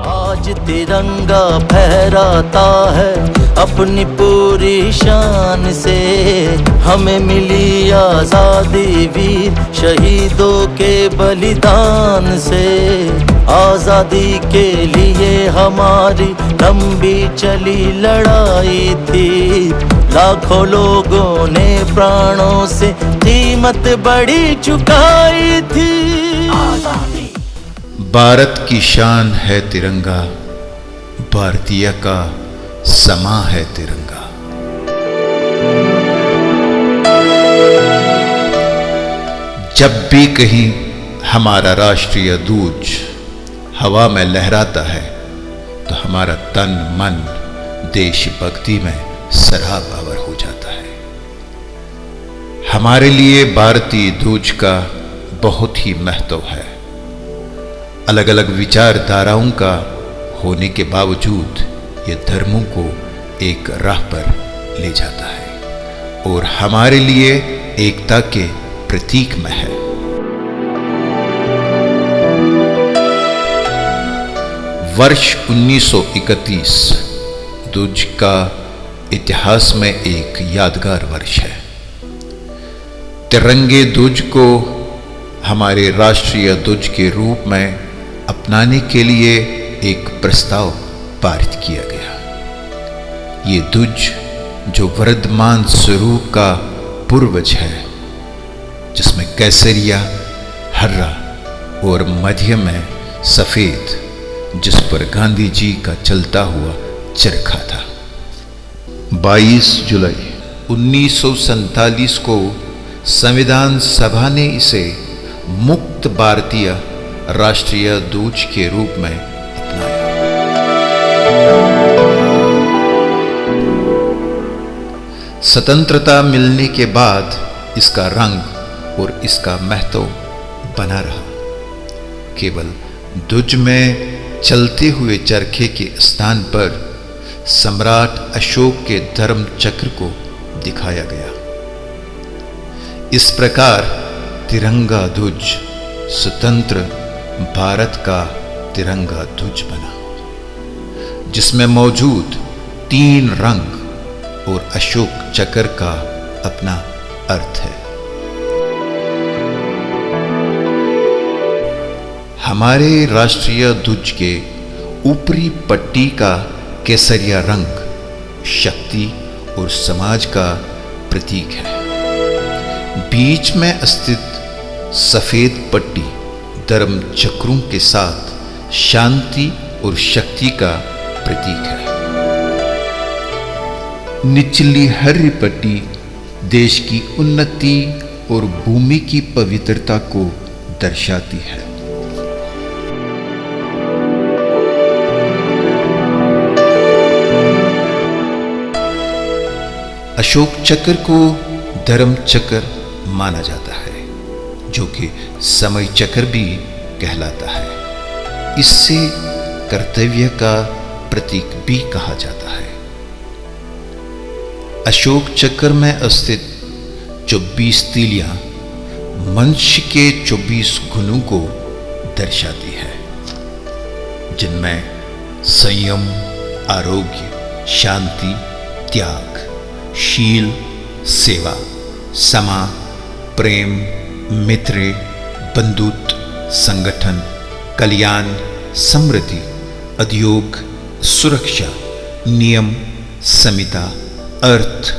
आज तिरंगा फहराता है अपनी पूरी शान से, हमें मिली आजादी वीर शहीदों के बलिदान से। आजादी के लिए हमारी लंबी चली लड़ाई थी, लाखों लोगों ने प्राणों से कीमत बड़ी चुकाई थी। भारत की शान है तिरंगा, भारतीय का समा है तिरंगा। जब भी कहीं हमारा राष्ट्रीय ध्वज हवा में लहराता है तो हमारा तन मन देशभक्ति में सराबावर हो जाता है। हमारे लिए भारतीय ध्वज का बहुत ही महत्व है। अलग अलग विचारधाराओं का होने के बावजूद ये धर्मों को एक राह पर ले जाता है और हमारे लिए एकता के प्रतीक में है। वर्ष 1931 ध्वज का इतिहास में एक यादगार वर्ष है। तिरंगे ध्वज को हमारे राष्ट्रीय ध्वज के रूप में अपनाने के लिए एक प्रस्ताव पारित किया गया। ये ध्वज जो वर्धमान स्वरूप का पूर्वज है, जिसमें केसरिया, हरा और मध्य में सफेद, जिस पर गांधी जी का चलता हुआ चरखा था। 22 जुलाई 1947 को संविधान सभा ने इसे मुक्त भारतीय राष्ट्रीय ध्वज के रूप में अपनाया। स्वतंत्रता मिलने के बाद इसका रंग और इसका महत्व बना रहा। केवल ध्वज में चलते हुए चरखे के स्थान पर सम्राट अशोक के धर्म चक्र को दिखाया गया। इस प्रकार तिरंगा ध्वज स्वतंत्र भारत का तिरंगा ध्वज बना, जिसमें मौजूद 3 रंग और अशोक चक्र का अपना अर्थ है। हमारे राष्ट्रीय ध्वज के ऊपरी पट्टी का केसरिया रंग शक्ति और समाज का प्रतीक है। बीच में स्थित सफेद पट्टी धर्म चक्रों के साथ शांति और शक्ति का प्रतीक है। निचली हरी पट्टी देश की उन्नति और भूमि की पवित्रता को दर्शाती है। अशोक चक्र को धर्म चक्र माना जाता है, जो कि समय चक्र भी कहलाता है। इससे कर्तव्य का प्रतीक भी कहा जाता है। अशोक चक्र में स्थित 24 तीलियां मनुष्य के 24 गुणों को दर्शाती है, जिनमें संयम, आरोग्य, शांति, त्याग, शील, सेवा, समा, प्रेम, मित्र, बंधुत्व, संगठन, कल्याण, समृद्धि, उद्योग, सुरक्षा, नियम, संहिता, अर्थ,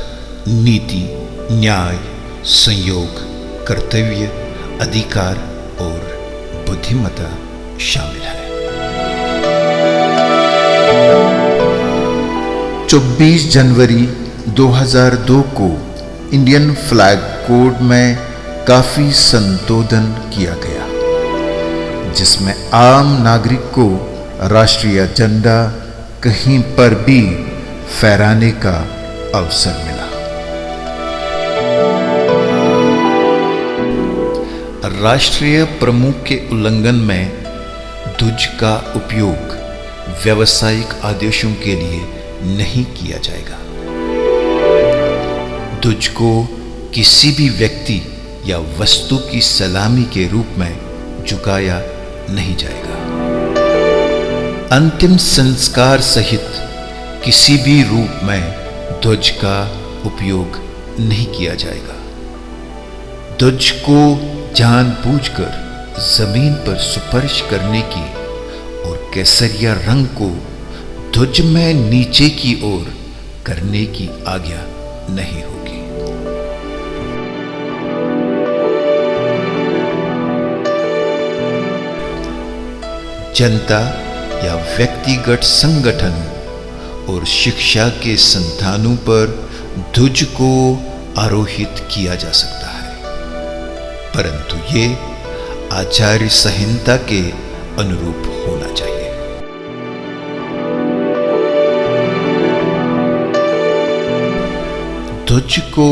नीति, न्याय, संयोग, कर्तव्य, अधिकार और बुद्धिमत्ता शामिल है। 24 जनवरी 2002 को इंडियन फ्लैग कोड में काफी संशोधन किया गया, जिसमें आम नागरिक को राष्ट्रीय झंडा कहीं पर भी फहराने का अवसर मिला। राष्ट्रीय प्रमुख के उल्लंघन में ध्वज का उपयोग व्यावसायिक आदेशों के लिए नहीं किया जाएगा। ध्वज को किसी भी व्यक्ति या वस्तु की सलामी के रूप में झुकाया नहीं जाएगा। अंतिम संस्कार सहित किसी भी रूप में ध्वज का उपयोग नहीं किया जाएगा। ध्वज को जानबूझकर जमीन पर स्पर्श करने की और केसरिया रंग को ध्वज में नीचे की ओर करने की आज्ञा नहीं होगी। जनता या व्यक्तिगत संगठनों और शिक्षा के संस्थानों पर ध्वज को आरोहित किया जा सकता है, परंतु ये आचार्य संहिता के अनुरूप होना चाहिए। ध्वज को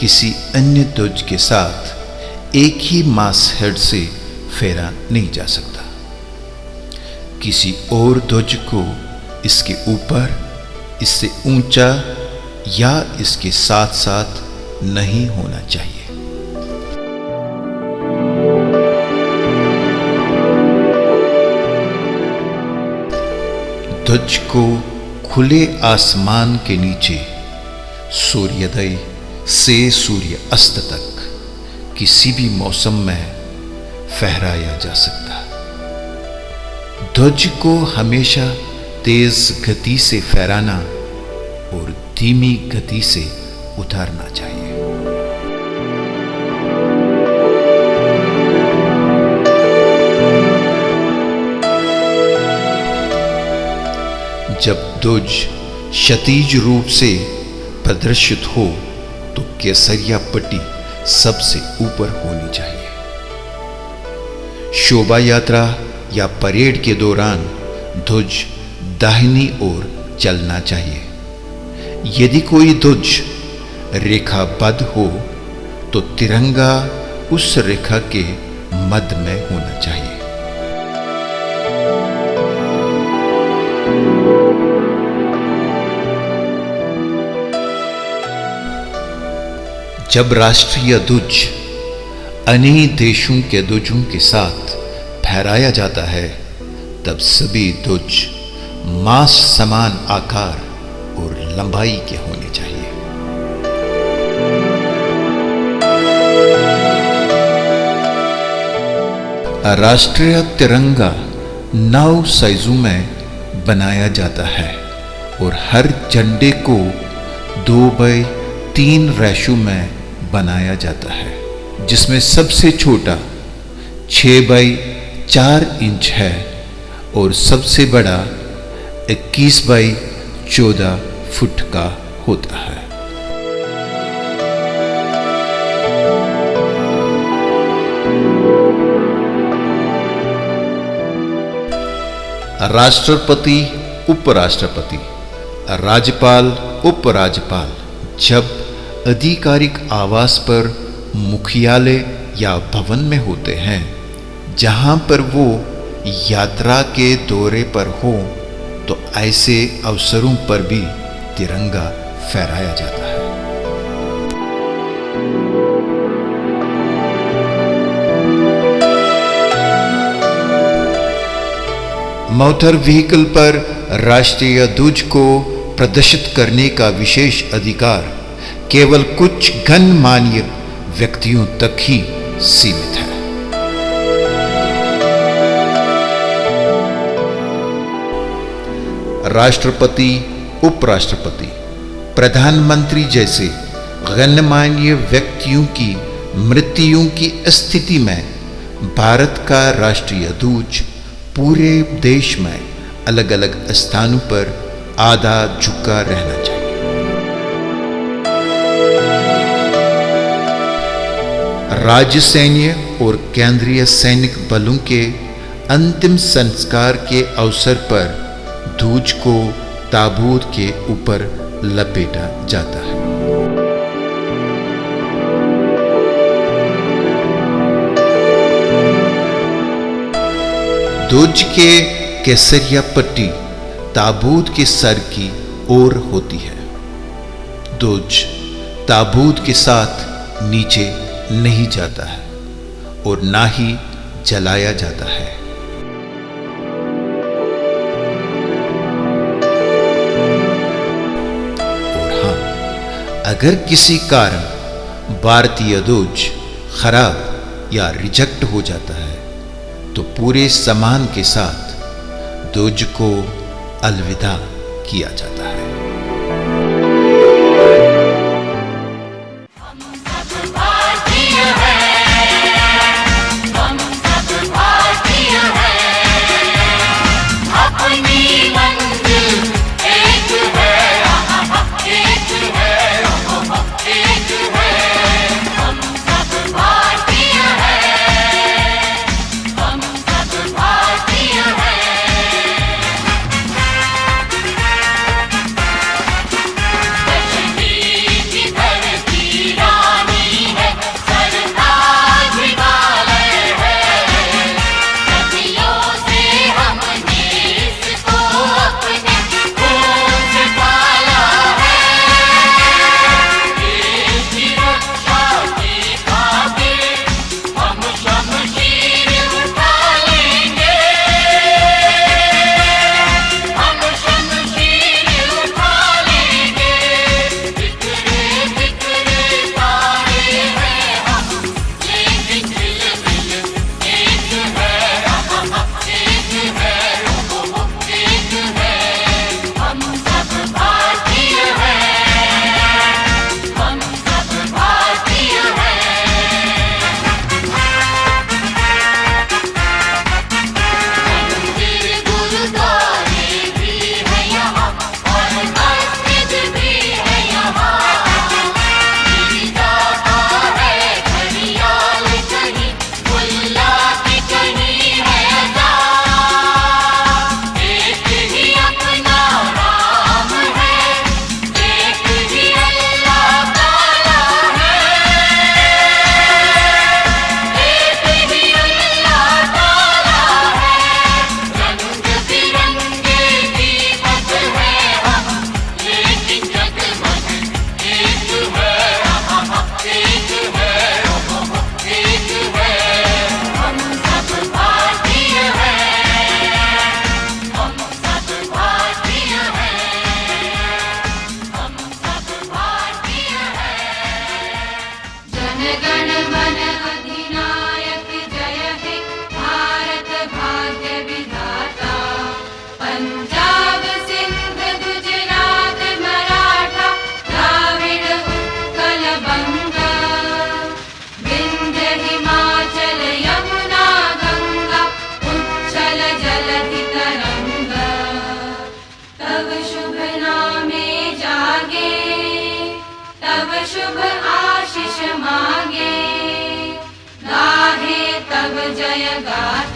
किसी अन्य ध्वज के साथ एक ही मास्टहेड से फेरा नहीं जा सकता। किसी और ध्वज को इसके ऊपर, इससे ऊंचा या इसके साथ साथ नहीं होना चाहिए। ध्वज को खुले आसमान के नीचे सूर्योदय से सूर्य अस्त तक किसी भी मौसम में फहराया जा सकता है। ध्वज को हमेशा तेज गति से फहराना और धीमी गति से उतारना चाहिए। जब ध्वज क्षैतिज रूप से प्रदर्शित हो तो केसरिया पट्टी सबसे ऊपर होनी चाहिए। शोभा यात्रा या परेड के दौरान ध्वज दाहिनी ओर चलना चाहिए। यदि कोई ध्वज रेखाबद्ध हो तो तिरंगा उस रेखा के मध्य में होना चाहिए। जब राष्ट्रीय ध्वज अन्य देशों के ध्वजों के साथ फहराया जाता है, तब सभी ध्वज मास समान आकार और लंबाई के होने चाहिए। राष्ट्रीय तिरंगा 9 साइजों में बनाया जाता है और हर झंडे को 2/3 रेशो में बनाया जाता है, जिसमें सबसे छोटा 6/4 इंच है और सबसे बड़ा 21/14 फुट का होता है। राष्ट्रपति, उपराष्ट्रपति, राज्यपाल, उपराज्यपाल जब आधिकारिक आवास पर मुख्यालय या भवन में होते हैं, जहां पर वो यात्रा के दौरे पर हो, तो ऐसे अवसरों पर भी तिरंगा फहराया जाता है। मोटर व्हीकल पर राष्ट्रीय ध्वज को प्रदर्शित करने का विशेष अधिकार केवल कुछ गणमान्य व्यक्तियों तक ही सीमित है। राष्ट्रपति, उपराष्ट्रपति, प्रधानमंत्री जैसे गणमान्य व्यक्तियों की मृत्यु की स्थिति में भारत का राष्ट्रीय ध्वज पूरे देश में अलग अलग स्थानों पर आधा झुका रहना चाहिए। राज्य सैन्य और केंद्रीय सैनिक बलों के अंतिम संस्कार के अवसर पर ध्वज को ताबूत के ऊपर लपेटा जाता है। ध्वज के केसरिया पट्टी ताबूत के सर की ओर होती है। ध्वज ताबूत के साथ नीचे नहीं जाता है और ना ही जलाया जाता है। अगर किसी कारण भारतीय ध्वज खराब या रिजेक्ट हो जाता है तो पूरे सामान के साथ ध्वज को अलविदा किया जाता है। शुभ आशीष मांगे, गाहे तब जय गाथा।